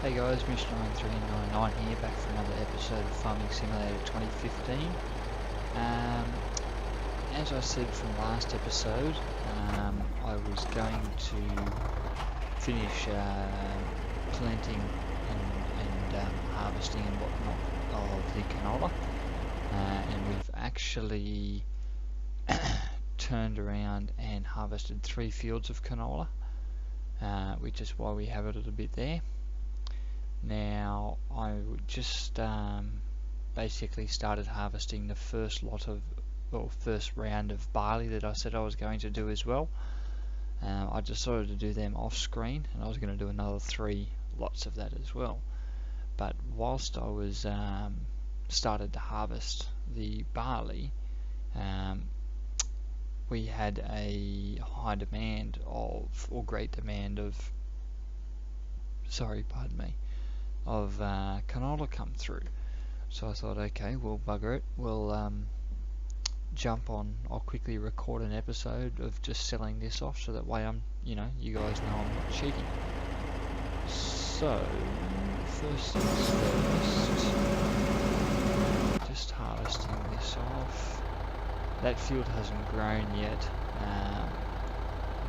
Hey guys, Mish9399 here, back for another episode of Farming Simulator 2015. As I said from last episode, I was going to finish planting and harvesting and whatnot of the canola, and we've actually turned around and harvested 3 fields of canola, which is why we have it a little bit there. Now I just basically started harvesting the first round of barley that I said I was going to do as well. I decided to do them off screen, and I was going to do another 3 lots of that as well. But whilst I was started to harvest the barley, we had a great demand of canola come through. So I thought, okay, well, bugger it, we'll I'll quickly record an episode of just selling this off, so that way you guys know I'm not cheating. So first things first, just harvesting this off. That field hasn't grown yet,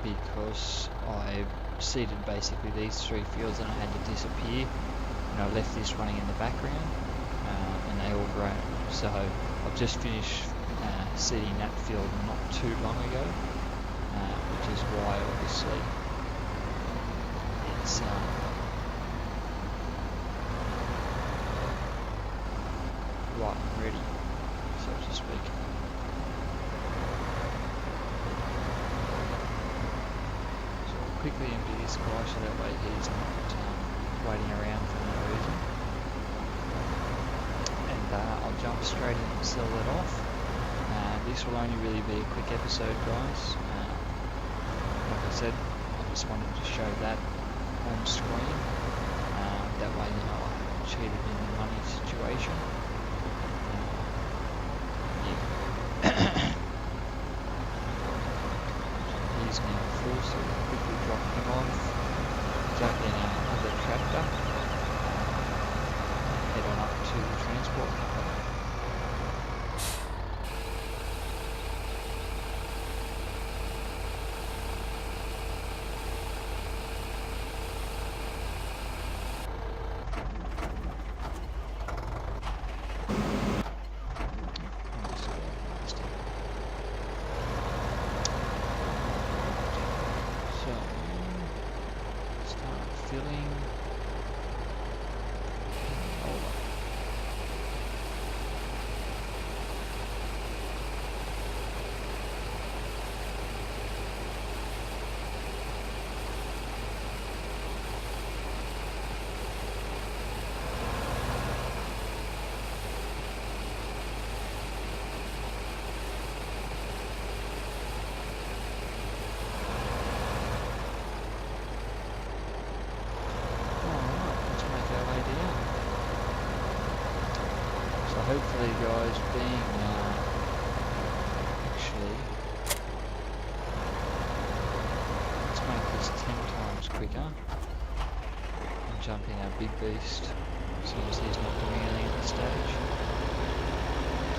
because I seeded basically these 3 fields and I had to disappear, and I left this running in the background, and they all grown. So I've just finished seeding that field not too long ago, which is why obviously it's right and ready, so to speak. So I'll quickly empty this guy so that way he's not waiting around for no reason, and I'll jump straight in and sell it off. This will only really be a quick episode, guys. Like I said, I just wanted to show that on screen. That way, I haven't cheated in the money situation. He's now full, so we'll quickly drop him off, jump in another tractor, head on up to the transport company. Hopefully, guys, let's make this 10 times quicker and jump in our big beast, since he's not doing anything at this stage.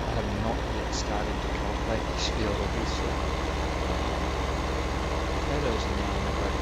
I have not yet started to cultivate this field, obviously. Potatoes are now in the great.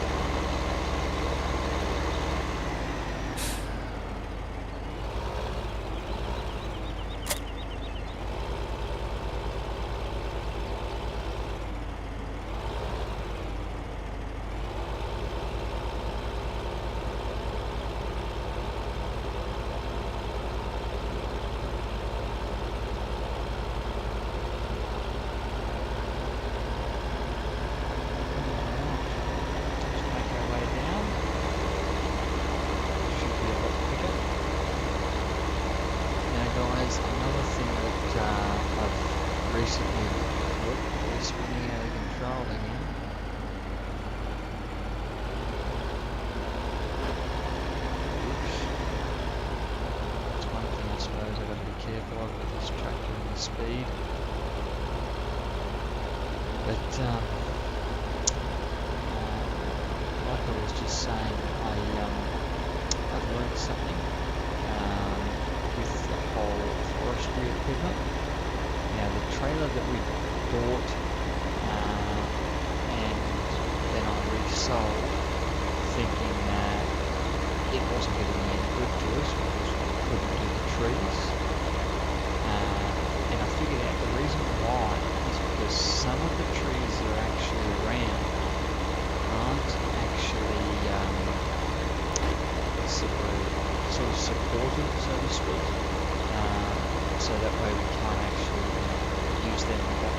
Careful with this tractor and the speed, but like I was just saying, I've learned something with the whole forestry equipment. Now the trailer that we bought and then I resold, thinking that it wasn't going to be any good to us because we couldn't do the trees. And I figured out the reason why is because some of the trees that are actually around aren't actually sort of supported, so to speak. So that way we can't actually use them in that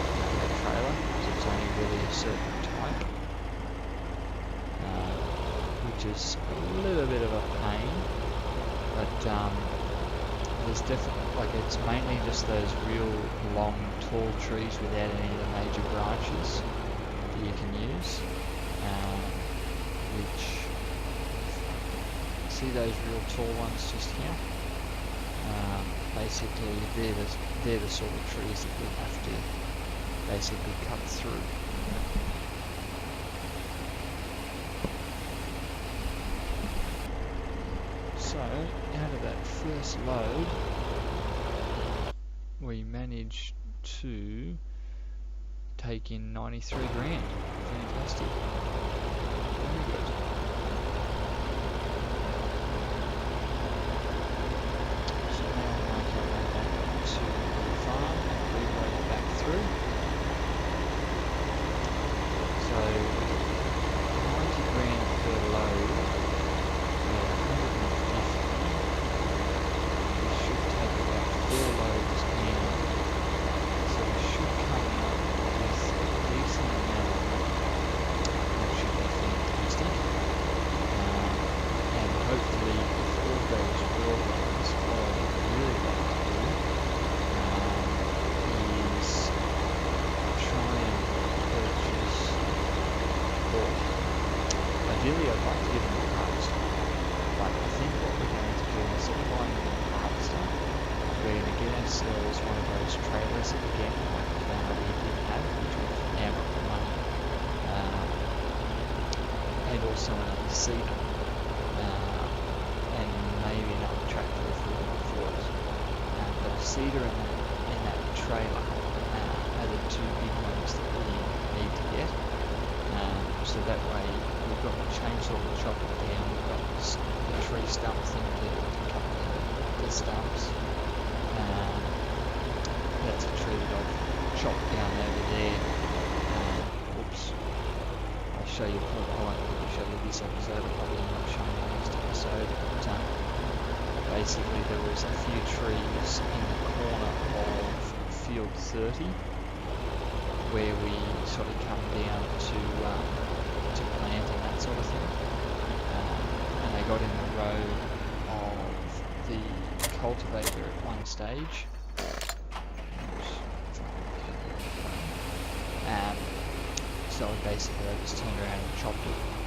trailer because it's only really a certain type, which is a little bit of a pain. But there's definitely, like, it's mainly just those real long, tall trees without any of the major branches that you can use, which, see those real tall ones just here? Basically, they're the sort of trees that we have to basically cut through. So, out of that first load, we managed to take in 93 grand. Fantastic. Very good. So now I'm going to go back to the farm and reload it back through. So 90 grand per load, 150. We should take about 4 loads in, so we should come out with a decent amount of money. That should be fantastic. And hopefully, if all goes well, guys, what I would really like to do is try and purchase, or ideally I'd like to give them a harvester, but I think what we're going to do, instead of buying them a harvester, we're going to get ourselves one of those trailers again, like we did have, which we've now got the money, and also another seeder, and maybe another tractor if we can afford it. But a seeder and that trailer are the two big ones that we need to get. So that way we've got the chainsaw to chop it down, we've got the tree stump thing to cut the stumps. That's a tree that I've chopped down over there. Oops. I'll show you, I won't probably show you this episode, I'll probably end up showing you next episode. But basically there was a few trees in the corner of field 30 where we sort of come down to plant and that sort of thing. And they got in the road of the cultivator at one stage. So basically I just turned around and chopped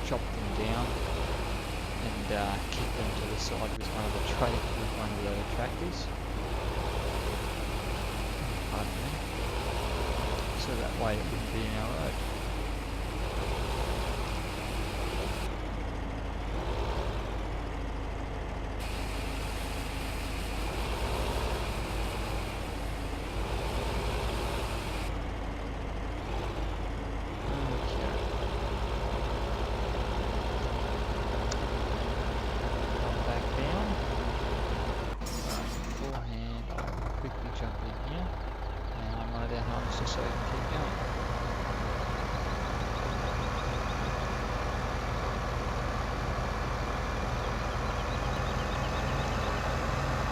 them down and kicked them to the side with one of the tractors. Pardon me. So that way it wouldn't be in our road. So I can keep going.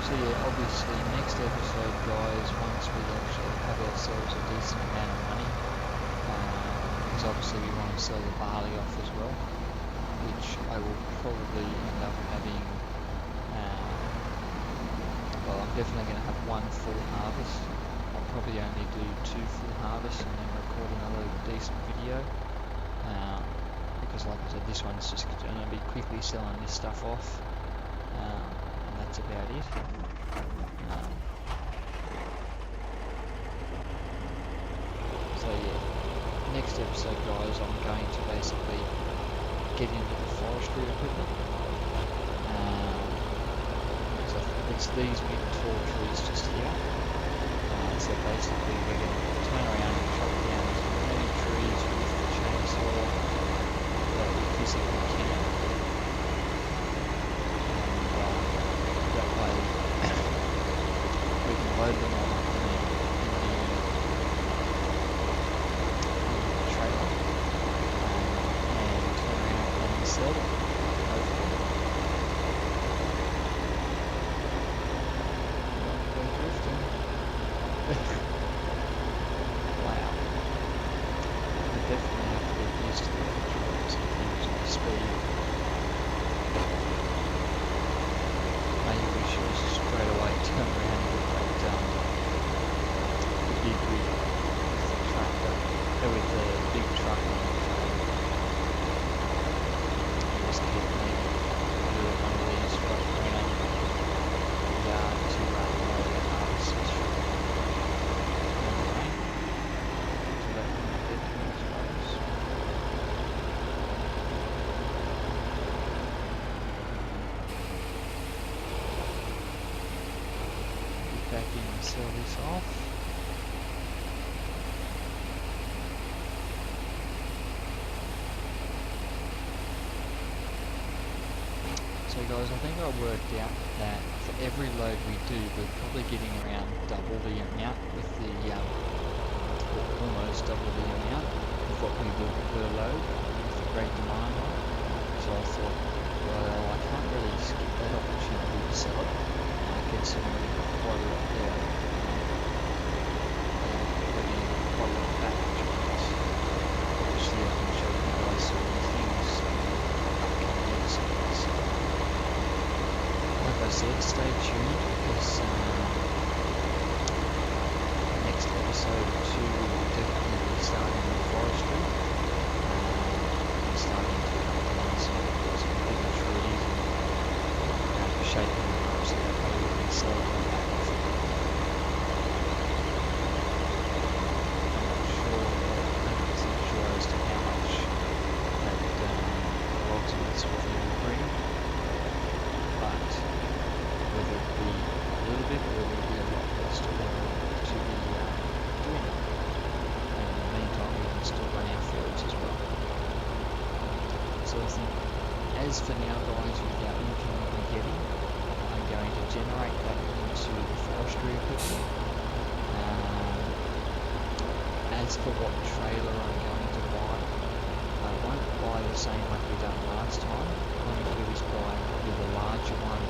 So yeah, obviously next episode, guys, once we actually have ourselves a decent amount of money, because obviously we want to sell the barley off as well, which I will probably end up having, well, I'm definitely going to have one full harvest. I'll probably only do 2 full harvests and then record another decent video, because like I said, this one's just going to be quickly selling this stuff off, and that's about it. So yeah, next episode, guys, I'm going to basically get into the forestry equipment, it's these big tall trees just here. So basically we're going to turn around and chop down as many trees with the chainsaw that we physically can. And that way we can load them all up in the trailer and turn around and sell them. Hopefully. We're drifting. Wow. We definitely have to get used to the controls and things and the speed. Maybe we should just straight away turn around with that the big rig with the tractor, with the big truck on the trailer. Just keep maybe doing one of these right around the yard to load the harvesters from the rain. So that won't get too much noise. Get back in and sell this off. So guys, I think I worked out that for every load we do, we're probably getting around double the amount with the, or almost double the amount of what we would per load with the great demand on it. So I thought, well, I can't really skip that opportunity to sell it. Considering we've got quite a lot there, already quite a lot of packages. Obviously I can show you guys some of the things upcoming episodes. Like I said, stay tuned because next episode 2 will definitely be starting with forestry. And starting to cut down some bigger trees and shaping them up so that way we can sell them back. I'm not sure as to how much that logs of this will bring, but whether it be a little bit or whether it be a lot, we're still going to be doing it. And in the meantime, we can still run our fields as well. So I think, as for now guys, with our income that we're getting, I'm going to generate that into the forestry equipment. As for what trailer I'm going to buy, I won't buy the same like we done last time. What I'm going to do is buy probably the larger one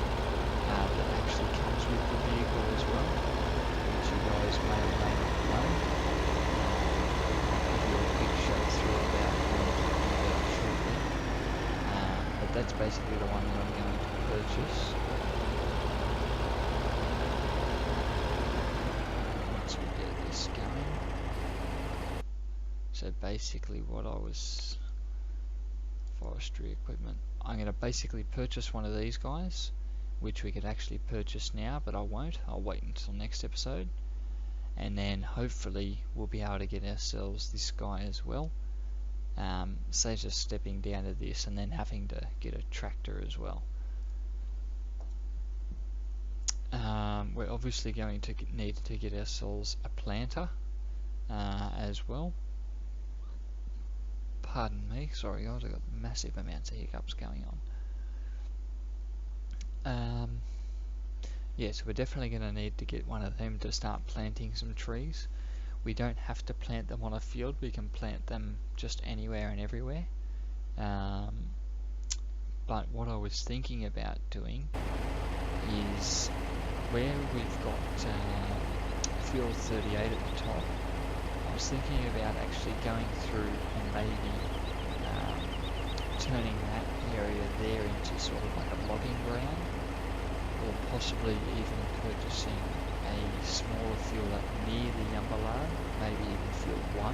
that actually comes with the vehicle as well, which you guys may or may not know. I'll give you a quick show through about what I'm talking about shortly. But that's basically the one that I'm going to purchase. Once we get this going. So basically what I was... forestry equipment. I'm going to basically purchase one of these guys, which we could actually purchase now, but I won't. I'll wait until next episode. And then hopefully we'll be able to get ourselves this guy as well. Saves us stepping down to this and then having to get a tractor as well. We're obviously going to need to get ourselves a planter as well. Pardon me, sorry guys, I've got massive amounts of hiccups going on. Yeah, so we're definitely going to need to get one of them to start planting some trees. We don't have to plant them on a field, we can plant them just anywhere and everywhere. But what I was thinking about doing is where we've got field 38 at the top, I was thinking about actually going through and maybe turning that area there into sort of like a logging ground, or possibly even purchasing a smaller field up near the Yumbalar, maybe even field 1.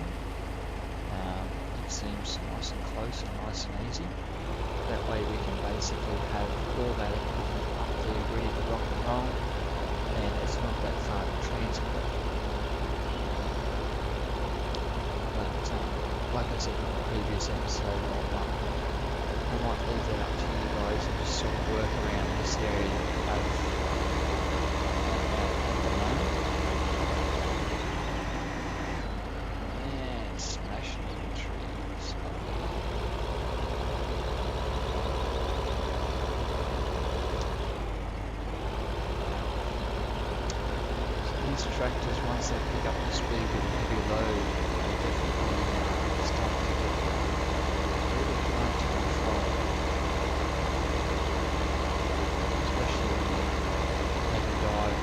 It seems nice and close and nice and easy. That way we can basically have all that equipment up there ready to rock and roll, and it's not that far to transport. But like I said in the previous episode, I might leave that up to you guys and just sort of work around this area of fast tractors, once they pick up the speed with a heavy load, they definitely start to get really hard to control, especially when they can dive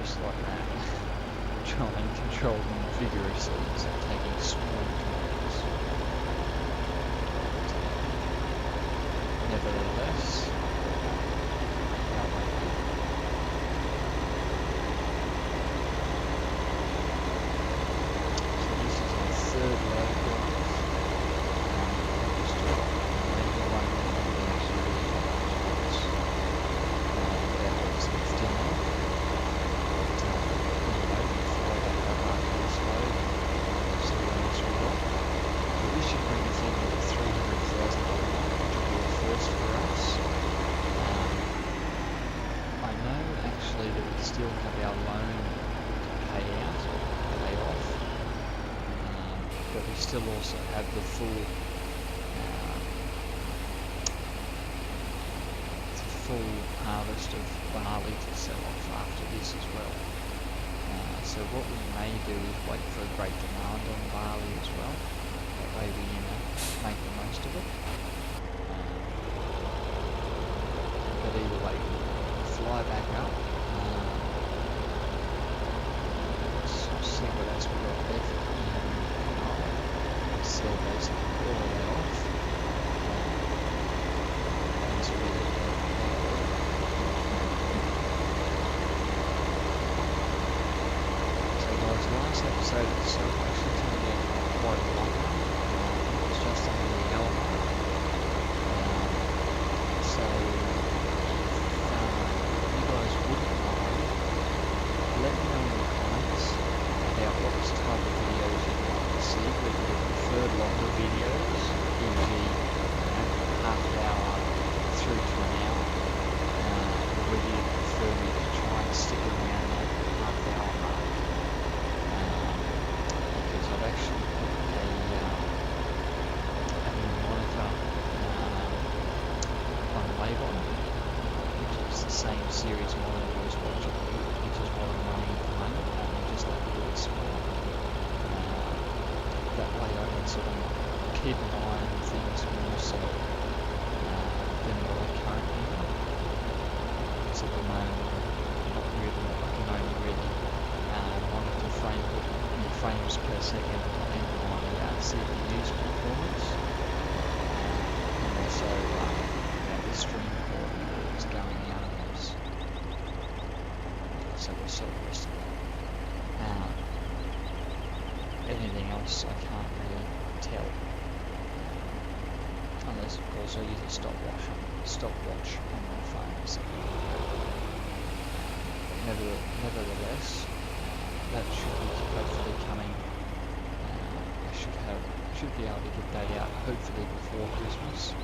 just like that, try and control them vigorously instead of taking small turns. Nevertheless, still have our loan to pay out or pay off, but we still also have the full harvest of barley to sell off after this as well. So what we may do is wait for a great demand on barley as well. That way we make the most of it. But either way, we'll fly back up. See what else we got left in sell basically all of that off. That's really so guys, last episode of the show actually turned out quite long. It was just under the hour mark. So if you guys wouldn't mind, let me know in the comments about what type of videos you'd like to see, whether you prefer longer videos, e.g. half an hour through to an hour, or whether you prefer me to try and stick around that half hour mark, because I've actually put a new monitor on Labour, which is the same series monitor as what I'm running at the moment, only just like really small. That way I can sort of keep an eye on things more so than what I currently do. Because at the moment I can only really monitor frames per second and my CPU's performance, and also the stream quality that is going out of those. So we'll sort of rest of that. Anything else I can't really tell, unless of course I use a stopwatch on my phone. So nevertheless, that should be hopefully coming. I should be able to get that out hopefully before Christmas,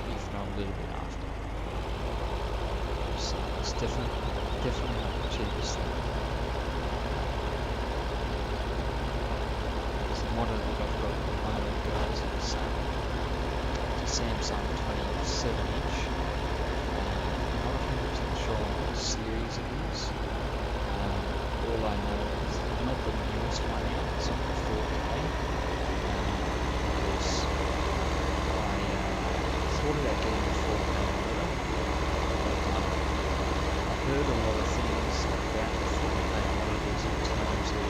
if not a little bit after. So it's definitely not the cheapest thing. The monitor that I've got at the moment, guys, is a Samsung 27-inch. I'm not 100% sure on what series it is. All I know is not the newest one out, it's not the 4K. Because I thought about getting a 4K monitor, but I've heard a lot of things about the 4K monitors in terms of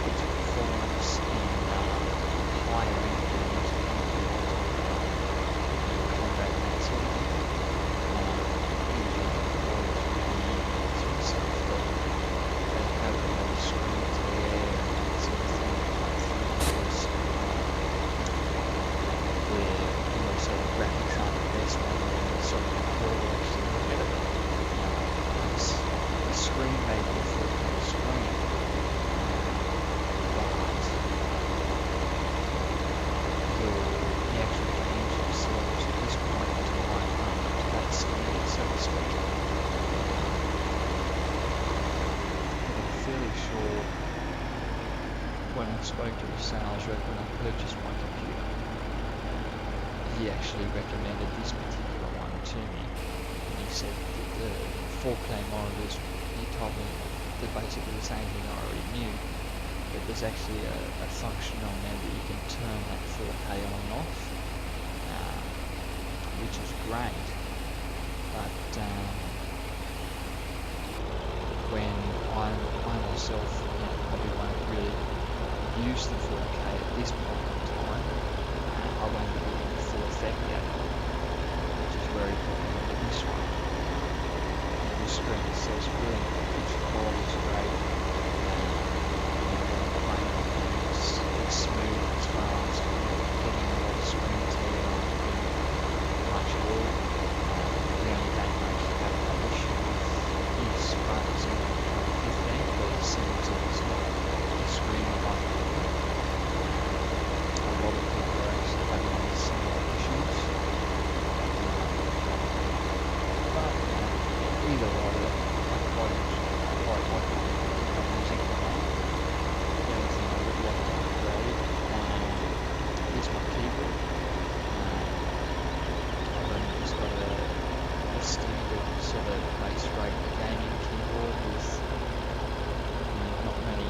its performance and higher end games, combat and that sort of thing. They have a lot of screen tear and that sort of thing. Where so the graphics aren't the best one, and sort of hard to actually look at it. The screen may be a 4K screen, but the actual games themselves at this point in time aren't up to that standard, so to speak. But I'm fairly sure when I spoke to the sales rep when I purchased my computer, he actually recommended this particular one to me, and he said that the 4K monitors, he told me they're basically the same thing I already knew, but there's actually a function on there that you can turn that 4K on and off, which is great, but when I myself probably won't really use the 4K at this point in time, I won't be getting the full effect out of it, which is very popular with this one. The screen says really the picture quality is great. When I'm playing on it, it's smooth as well. So getting a lot of screens here, I'm not getting much at all. The only game I actually have an issue with is FarmingSimulator2015, but it seems that it's not the screen I like. A lot of people are actually having these similar issues. But either way, I quite like it. I'm using it now. The only thing I would like to upgrade is my keyboard. I've only just got a standard sort of base rate gaming keyboard with not many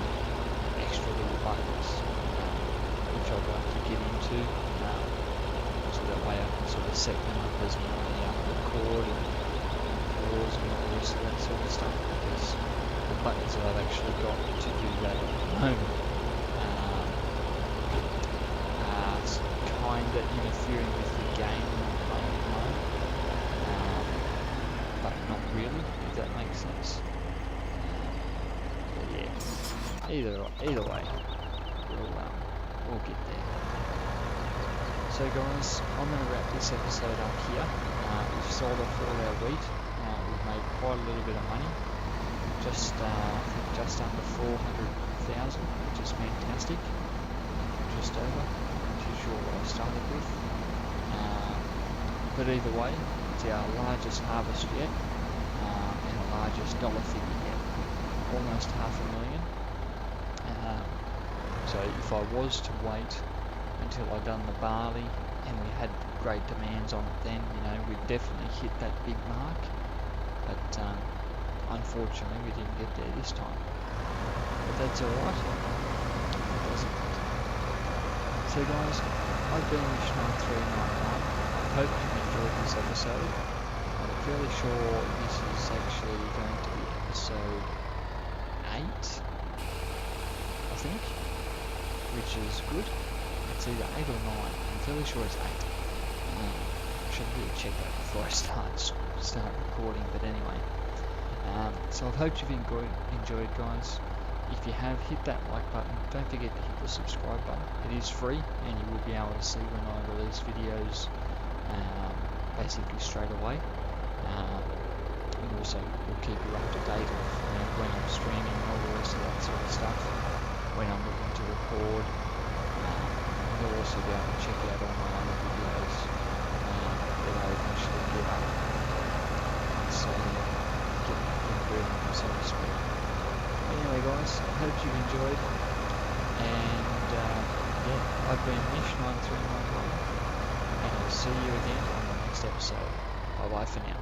extra little buttons, which I'd like to get into, so that way I can sort of set them up as my record and pause and all the rest of that sort of stuff, because the buttons that I've actually got to do that at the moment are kind of interfering with the game when I'm playing at home, but not really, if that makes sense. But yeah, either way, we'll get there. So guys, I'm going to wrap this episode up here. We've sold off all our wheat. We've made quite a little bit of money. I think just under 400,000, which is fantastic. Just over, not too sure what I started with. But either way, it's our largest harvest yet, and the largest dollar figure yet. Almost $500,000. So if I was to wait until I'd done the barley and we had great demands on it then, we'd definitely hit that big mark. But unfortunately we didn't get there this time. But that's alright. It doesn't matter. So guys, I've been Mish9391. I hope you enjoyed this episode. I'm fairly sure this is actually going to be episode 8, I think, which is good. It's either 8 or 9. I'm fairly sure it's 8. I should really check that before I start recording, but anyway. So I hope you've enjoyed, guys. If you have, hit that like button. Don't forget to hit the subscribe button. It is free, and you will be able to see when I release videos basically straight away. And also we'll keep you up to date of when I'm streaming and all the rest of that sort of stuff, when I'm looking to record. You'll also be able to check out all my other videos that I eventually get up. So get them, so to speak. Anyway guys, I hope you enjoyed, and yeah, I've been Mish9391, and I'll see you again on the next episode. Bye bye for now.